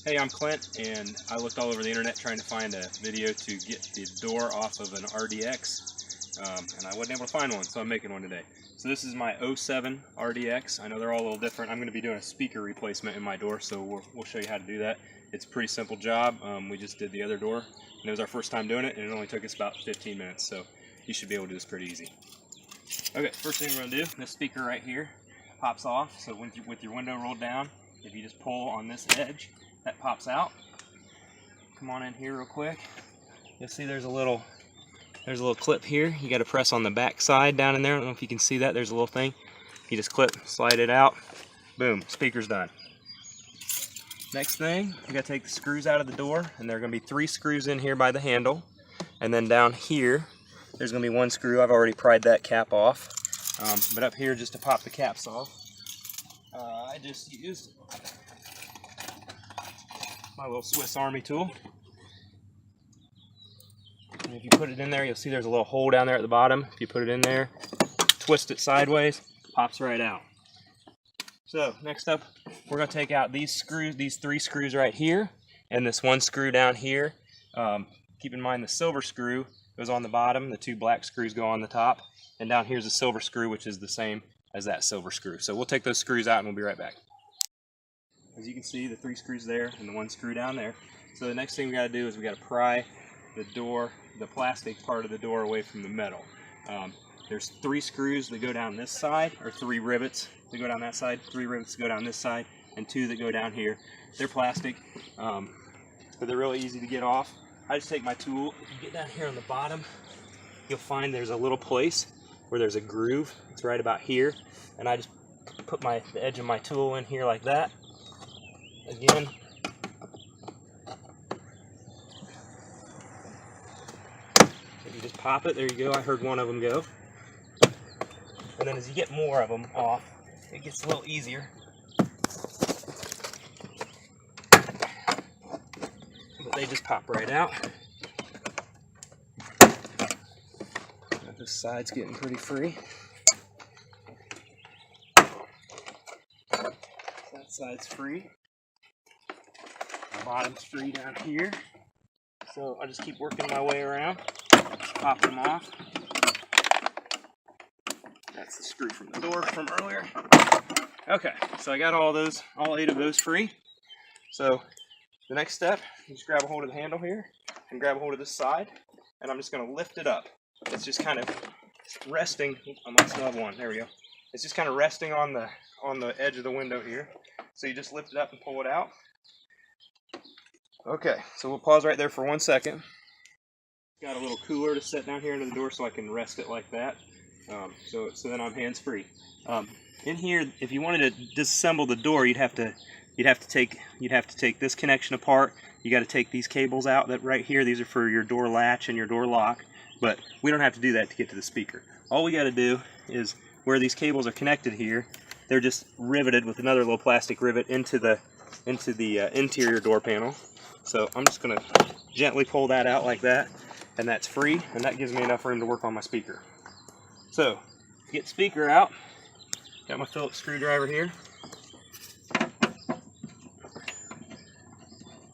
Hey, I'm Clint, and I looked all over the internet trying to find a video to get the door off of an RDX, and I wasn't able to find one, so I'm making one today. So this is my 07 RDX. I know they're all a little different. I'm going to be doing a speaker replacement in my door, so we'll show you how to do that. It's a pretty simple job. We just did the other door, and it was our first time doing it, and it only took us about 15 minutes, so you should be able to do this pretty easy. Okay, first thing we're going to do, this speaker right here pops off, so with your window rolled down, if you just pull on this edge, that pops out. Come on in here real quick. You'll see there's a little clip here. You got to press on the back side down in there. I don't know if you can see that. There's a little thing. You just clip, slide it out. Boom, speaker's done. Next thing, you got to take the screws out of the door, and there are going to be 3 screws in here by the handle, and then down here there's going to be 1 screw. I've already pried that cap off, but up here, just to pop the caps off, I just used my little Swiss Army tool. And if you put it in there, you'll see there's a little hole down there at the bottom. If you put it in there, twist it sideways, pops right out. So next up, we're going to take out these screws, these 3 screws right here, and this 1 screw down here. Keep in mind the silver screw goes on the bottom, the 2 black screws go on the top, and down here's a silver screw, which is the same as that silver screw. So we'll take those screws out and we'll be right back. As you can see, the 3 screws there and the 1 screw down there. So the next thing we got to do is we got to pry the door, the plastic part of the door away from the metal. There's 3 screws that go down this side, or 3 rivets that go down that side, 3 rivets that go down this side, and 2 that go down here. They're plastic, but they're really easy to get off. I just take my tool. If you get down here on the bottom, you'll find there's a little place where there's a groove. It's right about here, and I just put the edge of my tool in here like that. Again, if you just pop it, there you go. I heard one of them go. And then as you get more of them off, it gets a little easier. But they just pop right out. This side's getting pretty free. That side's free. Bottom's free down here, so I'll just keep working my way around, pop them off. That's the screw from the door from earlier. Okay, so I got all 8 of those free. So the next step, you just grab a hold of the handle here and grab a hold of this side, and I'm just going to lift it up. It's just kind of resting. I might still have one. There we go. It's just kind of resting on the edge of the window here. So you just lift it up and pull it out. Okay, so we'll pause right there for 1 second. Got a little cooler to set down here into the door so I can rest it like that. So then I'm hands free. In here, if you wanted to disassemble the door, you'd have to take this connection apart. You got to take these cables out. That right here, these are for your door latch and your door lock. But we don't have to do that to get to the speaker. All we got to do is where these cables are connected here, they're just riveted with another little plastic rivet into the interior door panel. So I'm just going to gently pull that out like that, and that's free, and that gives me enough room to work on my speaker. So, get the speaker out. Got my Phillips screwdriver here.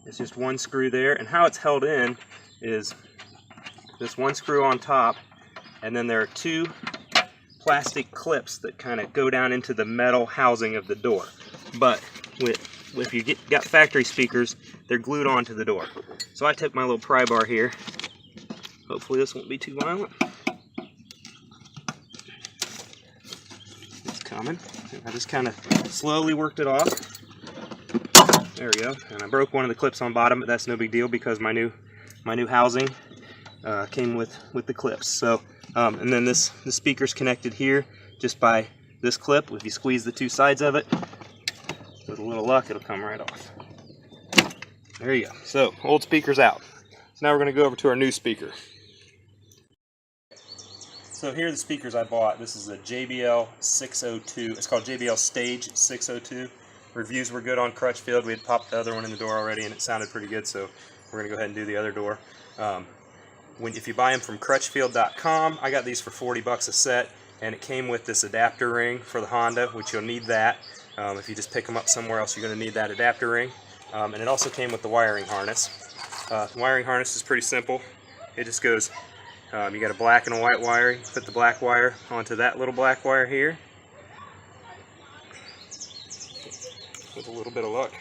It's just 1 screw there, and how it's held in is this 1 screw on top, and then there are 2 plastic clips that kind of go down into the metal housing of the door. But if you got factory speakers, they're glued onto the door. So I took my little pry bar here. Hopefully this won't be too violent. It's coming. I just kind of slowly worked it off. There we go. And I broke one of the clips on bottom, but that's no big deal because my new housing came with the clips. So and then the speaker's connected here just by this clip. If you squeeze the 2 sides of it, with a little luck, it'll come right off. There you go. So, old speaker's out. So now we're going to go over to our new speaker. So here are the speakers I bought. This is a JBL 602. It's called JBL Stage 602. Reviews were good on Crutchfield. We had popped the other one in the door already, and it sounded pretty good, so we're going to go ahead and do the other door. If you buy them from Crutchfield.com, I got these for 40 bucks a set, and it came with this adapter ring for the Honda, which you'll need that. If you just pick them up somewhere else, you're going to need that adapter ring. And it also came with the wiring harness. The wiring harness is pretty simple. It just goes, you got a black and a white wire. You put the black wire onto that little black wire here. With a little bit of luck.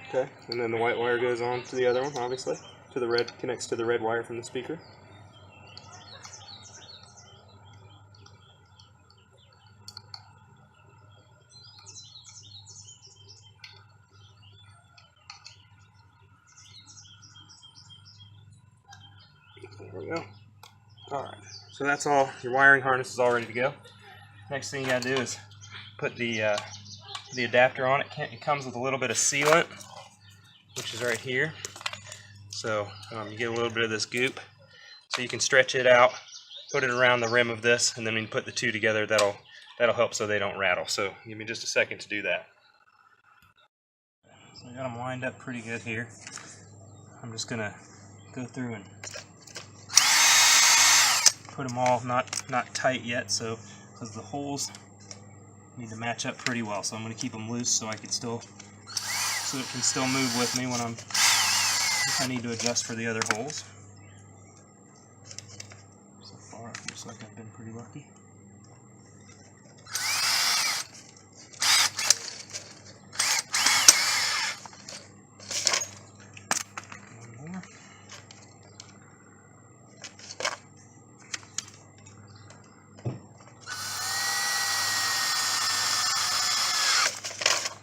Okay, and then the white wire goes on to the other one, obviously. To the red, connects to the red wire from the speaker. There we go. Alright, so that's all. Your wiring harness is all ready to go. Next thing you gotta do is put the adapter on it. It comes with a little bit of sealant, which is right here. So you get a little bit of this goop. So you can stretch it out, put it around the rim of this, and then when you put the two together, that'll help so they don't rattle. So give me just a second to do that. So I got them lined up pretty good here. I'm just gonna go through and put them all not tight yet, so because the holes need to match up pretty well. So I'm going to keep them loose so it can still move with me when if I need to adjust for the other holes. So far, it looks like I've been pretty lucky. One more.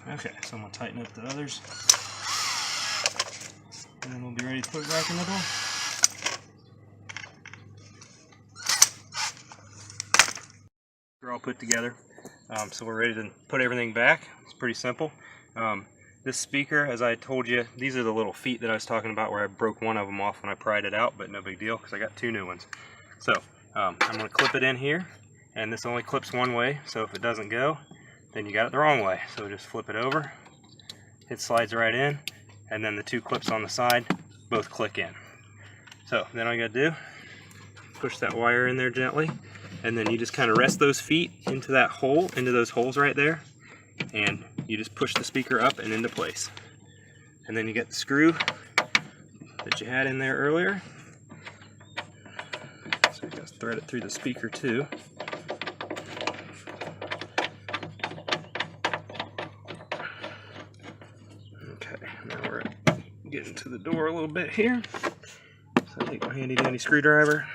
Okay, so I'm going to tighten up the others, and then we'll be ready to put it back in the door. They're all put together, so we're ready to put everything back. It's pretty simple. This speaker, as I told you, these are the little feet that I was talking about where I broke one of them off when I pried it out, but no big deal because I got two new ones. So I'm going to clip it in here, and this only clips one way, so if it doesn't go, then you got it the wrong way. So just flip it over, it slides right in, and then the two clips on the side both click in. So then all you gotta do, push that wire in there gently, and then you just kind of rest those feet into that hole, into those holes right there, and you just push the speaker up and into place. And then you get the screw that you had in there earlier. So you gotta thread it through the speaker too. Get into the door a little bit here. So I take my handy dandy screwdriver.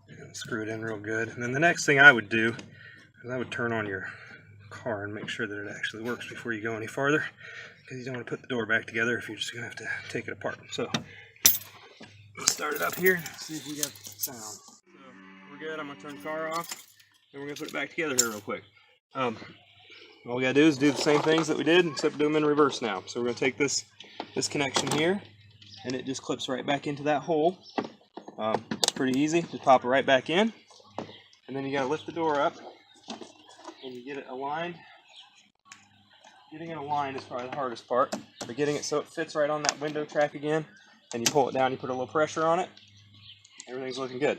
And screw it in real good. And then the next thing I would do is I would turn on your car and make sure that it actually works before you go any farther, because you don't want to put the door back together if you're just going to have to take it apart. So let's start it up here, see if we got sound. We're good. I'm going to turn the car off, and we're going to put it back together here real quick. All we got to do is do the same things that we did, except do them in reverse now. So we're going to take this connection here, and it just clips right back into that hole. It's pretty easy. Just pop it right back in, and then you got to lift the door up, and you get it aligned. Getting it aligned is probably the hardest part, but getting it so it fits right on that window track again, and you pull it down, you put a little pressure on it, everything's looking good.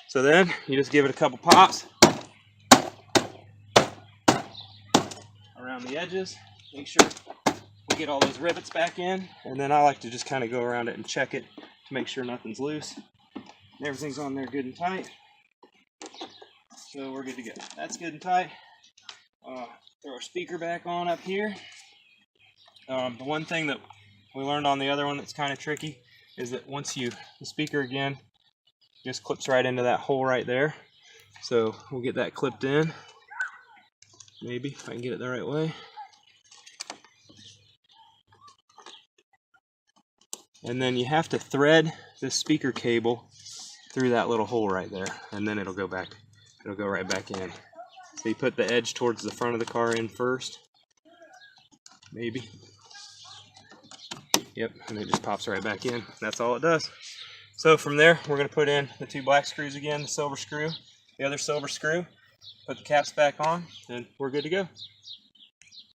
So then you just give it a couple pops around the edges, make sure we get all those rivets back in, and then I like to just kind of go around it and check it to make sure nothing's loose and everything's on there good and tight. So we're good to go. That's good and tight. Throw our speaker back on up here. The one thing that we learned on the other one that's kind of tricky is that once the speaker again just clips right into that hole right there. So we'll get that clipped in. Maybe if I can get it the right way. And then you have to thread this speaker cable through that little hole right there, and then it'll go right back in. So you put the edge towards the front of the car in first. Maybe. Yep, and it just pops right back in. That's all it does. So from there, we're going to put in the two black screws again, the silver screw, the other silver screw, put the caps back on, and we're good to go.